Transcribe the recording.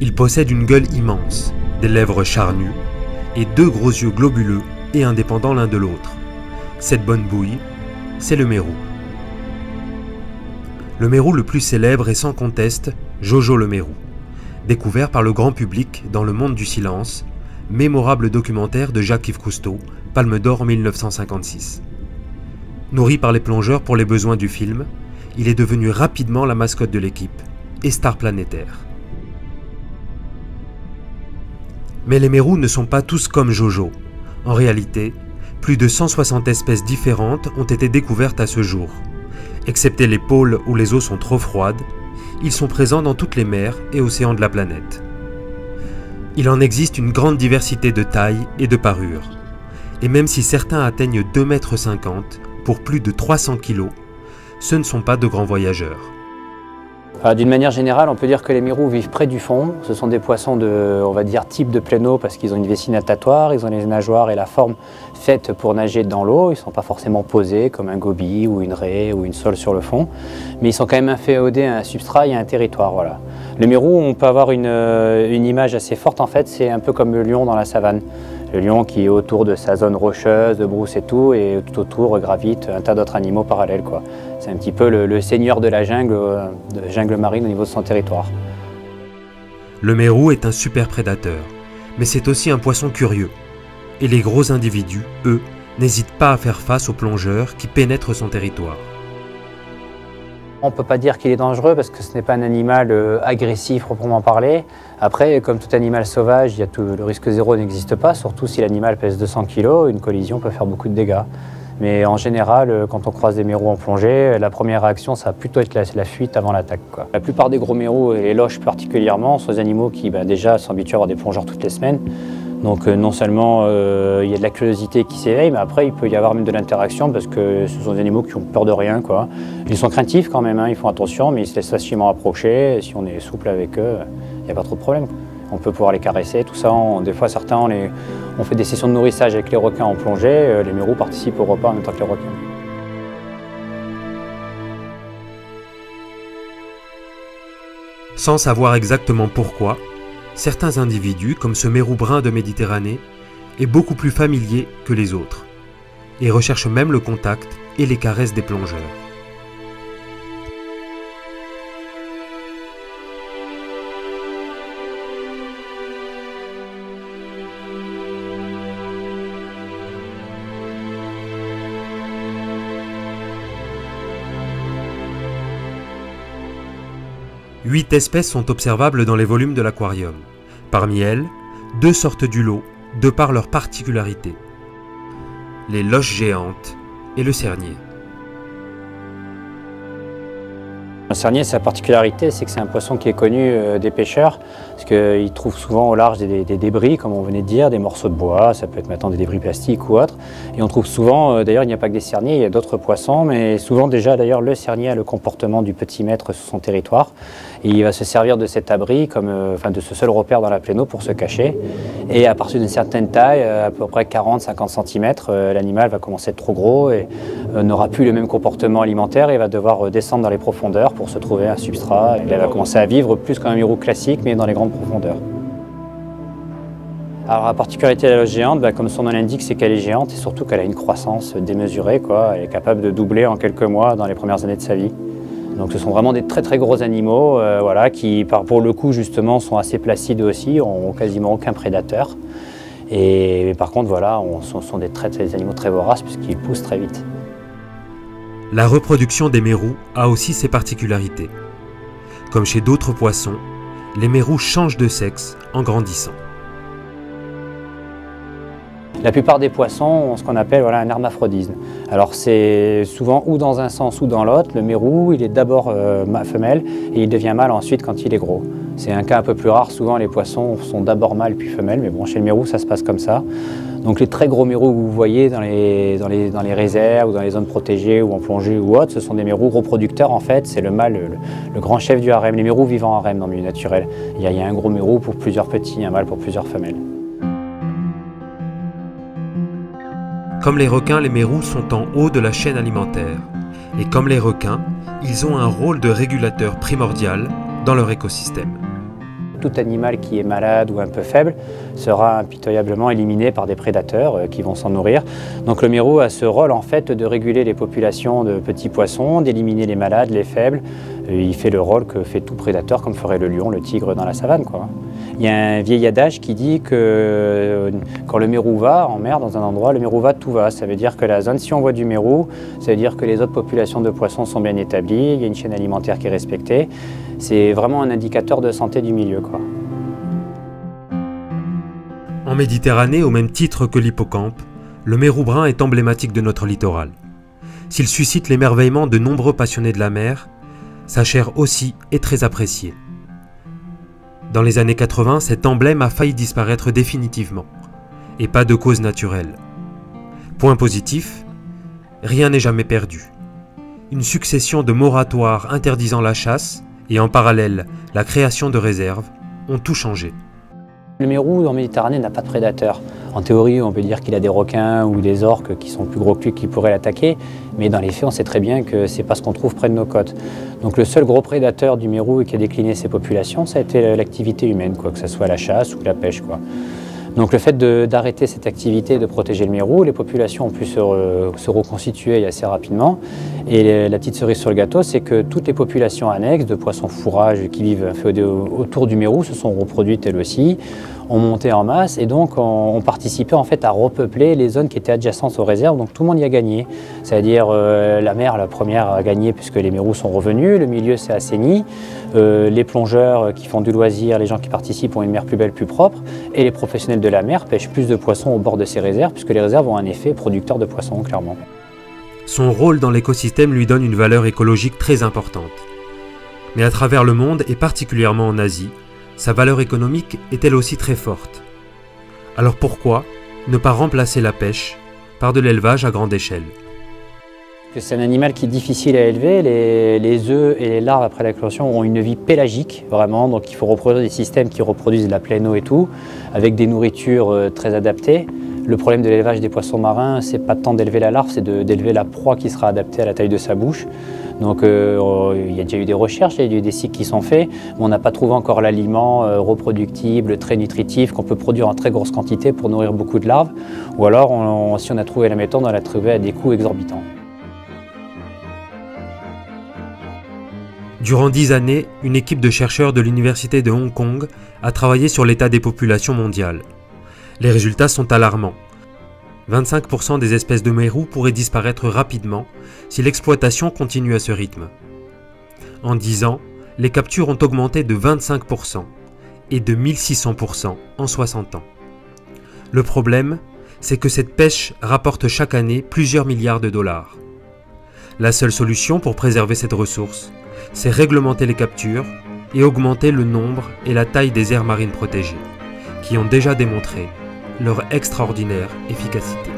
Il possède une gueule immense, des lèvres charnues et deux gros yeux globuleux et indépendants l'un de l'autre. Cette bonne bouille, c'est le mérou. Le mérou le plus célèbre est sans conteste Jojo le mérou, découvert par le grand public dans Le Monde du silence, mémorable documentaire de Jacques-Yves Cousteau, Palme d'Or en 1956. Nourri par les plongeurs pour les besoins du film, il est devenu rapidement la mascotte de l'équipe et star planétaire. Mais les mérous ne sont pas tous comme Jojo. En réalité, plus de 160 espèces différentes ont été découvertes à ce jour. Excepté les pôles où les eaux sont trop froides, ils sont présents dans toutes les mers et océans de la planète. Il en existe une grande diversité de tailles et de parures. Et même si certains atteignent 2,50 m pour plus de 300 kg, ce ne sont pas de grands voyageurs. D'une manière générale, on peut dire que les mérous vivent près du fond. Ce sont des poissons de, on va dire, type de pleine eau parce qu'ils ont une vessie natatoire, ils ont les nageoires et la forme faite pour nager dans l'eau. Ils ne sont pas forcément posés comme un gobie ou une raie ou une sole sur le fond, mais ils sont quand même inféodés à un substrat et à un territoire. Voilà. Le mérou, on peut avoir une image assez forte en fait, c'est un peu comme le lion dans la savane. Le lion qui est autour de sa zone rocheuse, de brousse et tout autour gravite un tas d'autres animaux parallèles, quoi. C'est un petit peu le seigneur de la jungle marine au niveau de son territoire. Le mérou est un super prédateur, mais c'est aussi un poisson curieux. Et les gros individus, eux, n'hésitent pas à faire face aux plongeurs qui pénètrent son territoire. On ne peut pas dire qu'il est dangereux parce que ce n'est pas un animal agressif proprement parlé. Après, comme tout animal sauvage, le risque zéro n'existe pas, surtout si l'animal pèse 200 kg, une collision peut faire beaucoup de dégâts. Mais en général, quand on croise des mérous en plongée, la première réaction, ça va plutôt être la fuite avant l'attaque. La plupart des gros mérous, et les loches particulièrement, sont des animaux qui déjà sont habitués à avoir des plongeurs toutes les semaines. Donc non seulement il y a de la curiosité qui s'éveille, mais après il peut y avoir même de l'interaction parce que ce sont des animaux qui ont peur de rien, quoi. Ils sont craintifs quand même, hein, ils font attention, mais ils se laissent facilement approcher. Si on est souple avec eux, il n'y a pas trop de problème. On peut pouvoir les caresser, tout ça. Des fois, certains, on fait des sessions de nourrissage avec les requins en plongée. Les mérous participent au repas en même temps que les requins. Sans savoir exactement pourquoi, certains individus, comme ce mérou brun de Méditerranée, est beaucoup plus familier que les autres, et recherche même le contact et les caresses des plongeurs. Huit espèces sont observables dans les volumes de l'aquarium. Parmi elles, 2 sortent du lot de par leur particularité. Les loches géantes et le cernier. Le cernier, sa particularité, c'est que c'est un poisson qui est connu des pêcheurs, parce qu'ils trouvent souvent au large des débris, comme on venait de dire, des morceaux de bois, ça peut être maintenant des débris plastiques ou autres. Et on trouve souvent, d'ailleurs il n'y a pas que des cerniers, il y a d'autres poissons, mais souvent déjà d'ailleurs le cernier a le comportement du petit maître sur son territoire. Et il va se servir de cet abri, de ce seul repère dans la pleine eau pour se cacher. Et à partir d'une certaine taille, à peu près 40-50 cm, l'animal va commencer à être trop gros et n'aura plus le même comportement alimentaire et va devoir descendre dans les profondeurs pour se trouver un substrat. Et là, il va commencer à vivre plus qu'un mérou classique, mais dans les grandes profondeurs. Alors la particularité de la loche géante, comme son nom l'indique, c'est qu'elle est géante et surtout qu'elle a une croissance démesurée, quoi. Elle est capable de doubler en quelques mois dans les premières années de sa vie. Donc ce sont vraiment des très très gros animaux qui, pour le coup, justement, sont assez placides aussi, n'ont quasiment aucun prédateur. Et par contre, voilà, sont des animaux très voraces puisqu'ils poussent très vite. La reproduction des mérous a aussi ses particularités. Comme chez d'autres poissons, les mérous changent de sexe en grandissant. La plupart des poissons ont ce qu'on appelle un hermaphrodisme. Alors c'est souvent ou dans un sens ou dans l'autre. Le mérou, il est d'abord femelle et il devient mâle ensuite quand il est gros. C'est un cas un peu plus rare. Souvent les poissons sont d'abord mâles puis femelles, mais bon, chez le mérou ça se passe comme ça. Donc les très gros mérous que vous voyez dans les réserves ou dans les zones protégées ou en plongée ou autres, ce sont des mérous reproducteurs en fait. C'est le mâle, le grand chef du harem. Les mérous vivent en harem dans le milieu naturel. Il y a un gros mérou pour plusieurs petits, un mâle pour plusieurs femelles. Comme les requins, les mérous sont en haut de la chaîne alimentaire. Et comme les requins, ils ont un rôle de régulateur primordial dans leur écosystème. Tout animal qui est malade ou un peu faible sera impitoyablement éliminé par des prédateurs qui vont s'en nourrir. Donc le mérou a ce rôle en fait de réguler les populations de petits poissons, d'éliminer les malades, les faibles. Il fait le rôle que fait tout prédateur comme ferait le lion, le tigre dans la savane, quoi. Il y a un vieil adage qui dit que quand le mérou va en mer dans un endroit, le mérou va, tout va. Ça veut dire que la zone, si on voit du mérou, ça veut dire que les autres populations de poissons sont bien établies, il y a une chaîne alimentaire qui est respectée. C'est vraiment un indicateur de santé du milieu, quoi. En Méditerranée, au même titre que l'hippocampe, le mérou brun est emblématique de notre littoral. S'il suscite l'émerveillement de nombreux passionnés de la mer, sa chair aussi est très appréciée. Dans les années 80, cet emblème a failli disparaître définitivement, et pas de cause naturelle. Point positif, rien n'est jamais perdu. Une succession de moratoires interdisant la chasse, et en parallèle la création de réserves, ont tout changé. Le mérou en Méditerranée n'a pas de prédateurs. En théorie, on peut dire qu'il a des requins ou des orques qui sont plus gros que lui qui pourraient l'attaquer, mais dans les faits, on sait très bien que c'est pas ce qu'on trouve près de nos côtes. Donc le seul gros prédateur du mérou qui a décliné ses populations, ça a été l'activité humaine, quoi, que ce soit la chasse ou la pêche, quoi. Donc le fait d'arrêter cette activité et de protéger le mérou, les populations ont pu se reconstituer assez rapidement. Et la petite cerise sur le gâteau, c'est que toutes les populations annexes de poissons fourrages qui vivent autour du mérou se sont reproduites elles aussi, ont monté en masse et donc ont participé en fait à repeupler les zones qui étaient adjacentes aux réserves. Donc tout le monde y a gagné. C'est-à-dire la mer, la première, a gagné puisque les mérous sont revenus, le milieu s'est assaini, les plongeurs qui font du loisir, les gens qui participent ont une mer plus belle, plus propre, et les professionnels de la mer pêchent plus de poissons au bord de ces réserves puisque les réserves ont un effet producteur de poissons, clairement. Son rôle dans l'écosystème lui donne une valeur écologique très importante. Mais à travers le monde, et particulièrement en Asie, sa valeur économique est elle aussi très forte. Alors pourquoi ne pas remplacer la pêche par de l'élevage à grande échelle? C'est un animal qui est difficile à élever. Les œufs et les larves après l'éclosion ont une vie pélagique, vraiment. Donc il faut reproduire des systèmes qui reproduisent de la pleine eau et tout, avec des nourritures très adaptées. Le problème de l'élevage des poissons marins, c'est pas tant d'élever la larve, c'est d'élever la proie qui sera adaptée à la taille de sa bouche. Donc il y a déjà eu des recherches, il y a eu des cycles qui sont faits, mais on n'a pas trouvé encore l'aliment reproductible, très nutritif, qu'on peut produire en très grosse quantité pour nourrir beaucoup de larves. Ou alors, si on a trouvé la méthode, on l'a trouvé à des coûts exorbitants. Durant 10 années, une équipe de chercheurs de l'université de Hong Kong a travaillé sur l'état des populations mondiales. Les résultats sont alarmants. 25% des espèces de mérou pourraient disparaître rapidement si l'exploitation continue à ce rythme. En 10 ans, les captures ont augmenté de 25% et de 1600% en 60 ans. Le problème, c'est que cette pêche rapporte chaque année plusieurs milliards de dollars. La seule solution pour préserver cette ressource, c'est réglementer les captures et augmenter le nombre et la taille des aires marines protégées, qui ont déjà démontré leur extraordinaire efficacité.